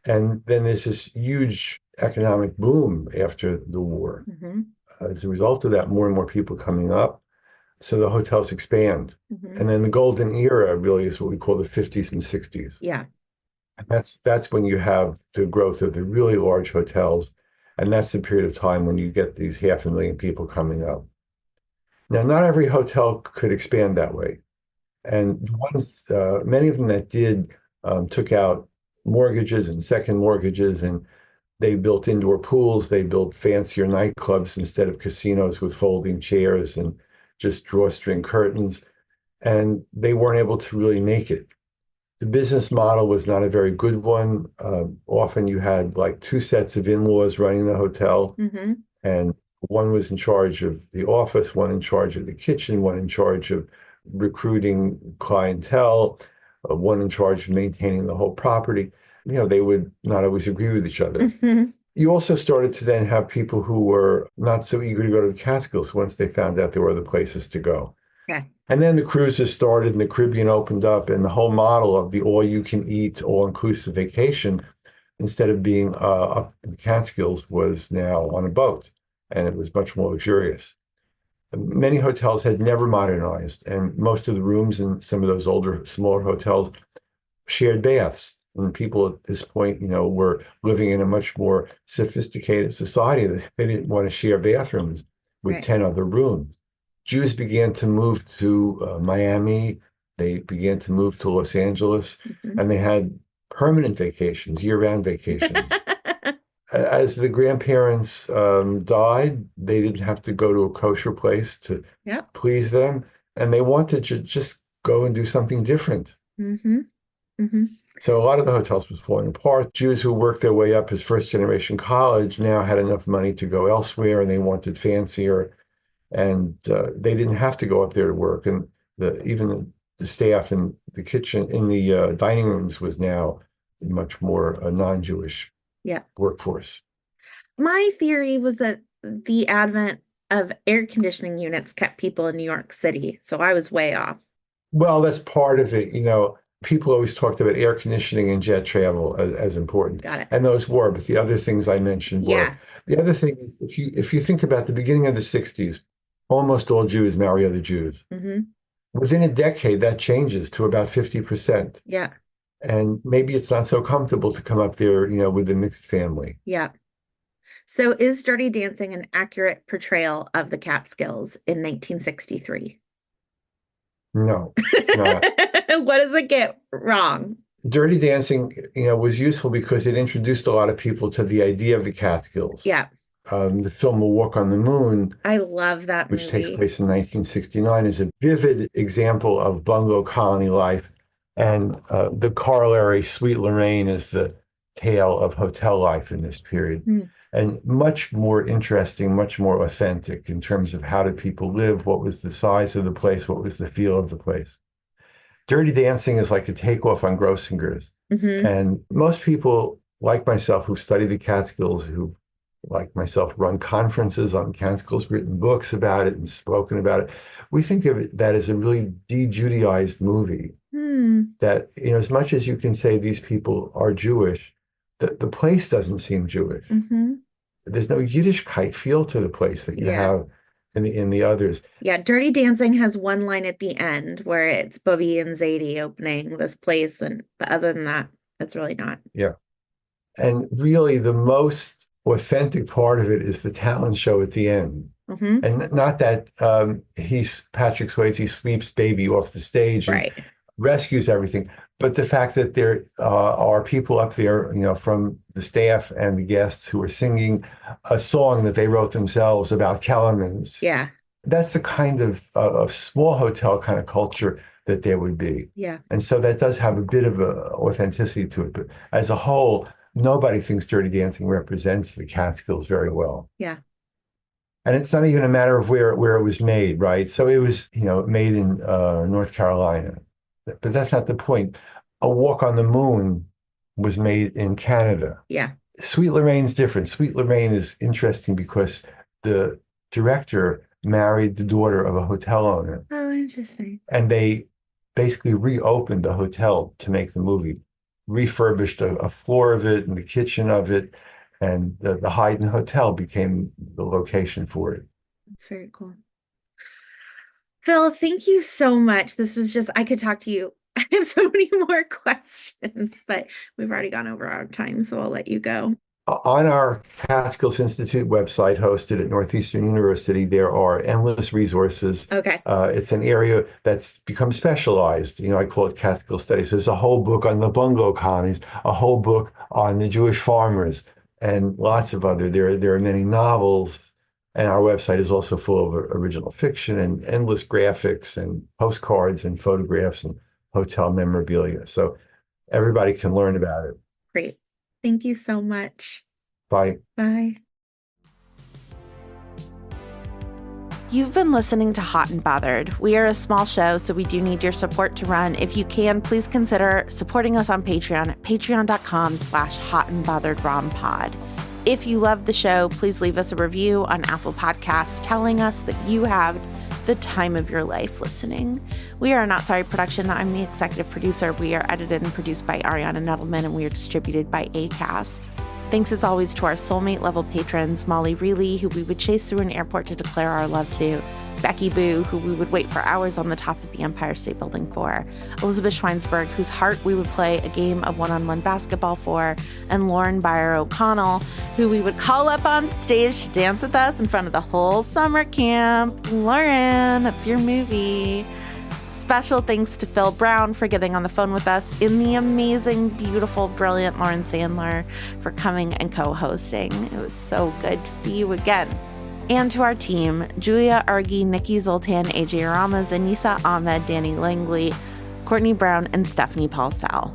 And then there's this huge economic boom after the war. as a result of that, more and more people coming up. So the hotels expand. Mhm. And then the golden era really is what we call the 50s and 60s. Yeah. And that's when you have the growth of the really large hotels. And that's the period of time when you get these 500,000 people coming up. Now, not every hotel could expand that way. And the ones, many of them that did, took out mortgages and second mortgages, and they built indoor pools. They built fancier nightclubs instead of casinos with folding chairs and just drawstring curtains. And they weren't able to really make it. The business model was not a very good one. Often you had like two sets of in-laws running the hotel, Mm-hmm. and one was in charge of the office, one in charge of the kitchen, one in charge of recruiting clientele, one in charge of maintaining the whole property. They would not always agree with each other. Mm-hmm. You also started to then have people who were not so eager to go to the Catskills once they found out there were other places to go. Yeah. And then the cruises started and the Caribbean opened up, and the whole model of the all-you-can-eat, all-inclusive vacation, instead of being up in the Catskills, was now on a boat, and it was much more luxurious. Many hotels had never modernized, and most of the rooms in some of those older, smaller hotels shared baths. And people at this point, were living in a much more sophisticated society. They didn't want to share bathrooms with Right. 10 other rooms. Jews began to move to Miami. They began to move to Los Angeles, Mm-hmm. and they had permanent vacations, year-round vacations. As the grandparents died, they didn't have to go to a kosher place to Yep. please them, and they wanted to just go and do something different. Mm-hmm. Mm-hmm. So a lot of the hotels was falling apart. Jews who worked their way up as first-generation college now had enough money to go elsewhere, and they wanted fancier, and they didn't have to go up there to work. And even the staff in the kitchen, in the dining rooms, was now much more a non-Jewish Yeah. workforce. My theory was that the advent of air conditioning units kept people in New York City, so I was way off. Well, that's part of it. People always talked about air conditioning and jet travel as important. Got it. And those were, but the other things I mentioned were. Yeah. The other thing, if you think about the beginning of the 60s, almost all Jews marry other Jews. Mm-hmm. Within a decade, that changes to about 50%. Yeah. And maybe it's not so comfortable to come up there, with a mixed family. Yeah. So is Dirty Dancing an accurate portrayal of the Catskills in 1963? No, it's not. What does it get wrong? Dirty Dancing, was useful because it introduced a lot of people to the idea of the Catskills. Yeah. The film A Walk on the Moon, I love that which movie. takes place in 1969, is a vivid example of bungalow colony life. And the corollary, Sweet Lorraine, is the tale of hotel life in this period. And much more interesting, much more authentic in terms of how did people live, what was the size of the place, what was the feel of the place. Dirty Dancing is like a takeoff on Grossinger's. Mm-hmm. And most people, like myself, who've studied the Catskills, who, like myself, run conferences on Catskills, written books about it and spoken about it, we think of that as a really de-Judaized movie. That, as much as you can say these people are Jewish, the place doesn't seem Jewish. Mm-hmm. There's no Yiddishkeit feel to the place that you have in the others. Yeah, Dirty Dancing has one line at the end where it's Bobby and Zadie opening this place, but other than that, it's really not. Yeah. And really the most authentic part of it is the talent show at the end. Mm-hmm. And not that Patrick Swayze sweeps baby off the stage and rescues everything, but the fact that there are people up there, from the staff and the guests who are singing a song that they wrote themselves about Kellerman's. Yeah. That's the kind of small hotel kind of culture that there would be. Yeah. And so that does have a bit of authenticity to it. But as a whole, nobody thinks Dirty Dancing represents the Catskills very well. Yeah. And it's not even a matter of where it was made, right? So it was, made in North Carolina. But that's not the point. A Walk on the Moon was made in Canada. Yeah. Sweet Lorraine's different. Sweet Lorraine is interesting because the director married the daughter of a hotel owner. Oh, interesting. And they basically reopened the hotel to make the movie, refurbished a floor of it and the kitchen of it, and the Haydn Hotel became the location for it. That's very cool. Phil, thank you so much. This was just, I could talk to you. I have so many more questions, but we've already gone over our time, so I'll let you go. On our Catskills Institute website, hosted at Northeastern University, there are endless resources. Okay. It's an area that's become specialized. I call it Catskill Studies. There's a whole book on the bungalow colonies, a whole book on the Jewish farmers, and lots of other. There are many novels. And our website is also full of original fiction and endless graphics and postcards and photographs and hotel memorabilia. So everybody can learn about it. Great. Thank you so much. Bye. Bye. You've been listening to Hot and Bothered. We are a small show, so we do need your support to run. If you can, please consider supporting us on Patreon at patreon.com/hotandbotheredrompod. If you love the show, please leave us a review on Apple Podcasts telling us that you have the time of your life listening. We are a Not Sorry production. I'm the executive producer. We are edited and produced by Ariana Nettleman, and we are distributed by Acast. Thanks as always to our soulmate level patrons, Molly Reilly, who we would chase through an airport to declare our love to, Becky Boo, who we would wait for hours on the top of the Empire State Building for, Elizabeth Schweinsberg, whose heart we would play a game of one-on-one basketball for, and Lauren Byer O'Connell, who we would call up on stage to dance with us in front of the whole summer camp. Lauren, that's your movie. Special thanks to Phil Brown for getting on the phone with us, in the amazing, beautiful, brilliant Lauren Sandler for coming and co-hosting. It was so good to see you again. And to our team, Julia Argy, Nikki Zoltan, AJ Ramos, Anissa Ahmed, Danny Langley, Courtney Brown, and Stephanie Paulsell.